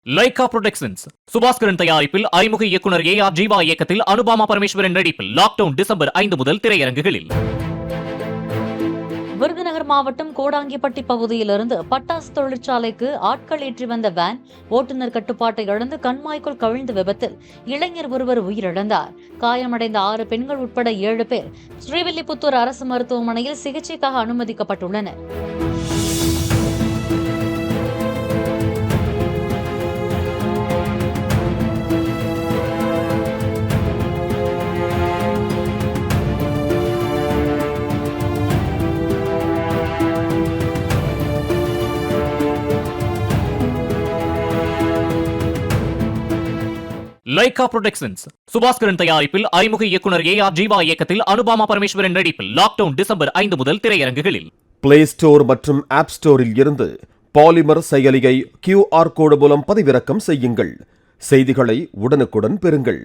Lyca productions Subaskaran தயாரிப்பில் அறிமுக இயக்குனர் AR ஜீவா இயக்கத்தில் அனுபாமா பரமேஸ்வரன் நடிப்பில் லாக்டவுன் டிசம்பர் 5 முதல் திரையரங்குகளில். விருதுநகர் மாவட்டம் கோடாங்கிப்பட்டி பகுதியிலிருந்து பட்டாசு தொழிற்சாலைக்கு ஆட்கள் ஏற்றி வந்த வேன் ஓட்டுநர் கட்டுப்பாட்டை இழந்து கண்மாய்க்குள் கவிழ்ந்த விபத்தில் இளைஞர் ஒருவர் உயிரிழந்தார். காயமடைந்த 6 பெண்கள் உட்பட 7 பேர் ஸ்ரீவில்லிபுத்தூர் அரசு மருத்துவமனையில் சிகிச்சைக்காக அனுமதிக்கப்பட்டுள்ளனர். லைகா புரொடக்ஷன்ஸ் சுபாஸ்கரன் தயாரிப்பில் அறிமுக இயக்குனர் AR ஜீவா இயக்கத்தில் அனுபாமா பரமேஸ்வரன் நடிப்பில் லாக்டவுன் டிசம்பர் 5 முதல் திரையரங்குகளில். பிளே ஸ்டோர் மற்றும் ஆப் ஸ்டோரில் இருந்து பாலிமர் செயலியை QR கோடு மூலம் பதிவிறக்கம் செய்யுங்கள். செய்திகளை உடனுக்குடன் பெறுங்கள்.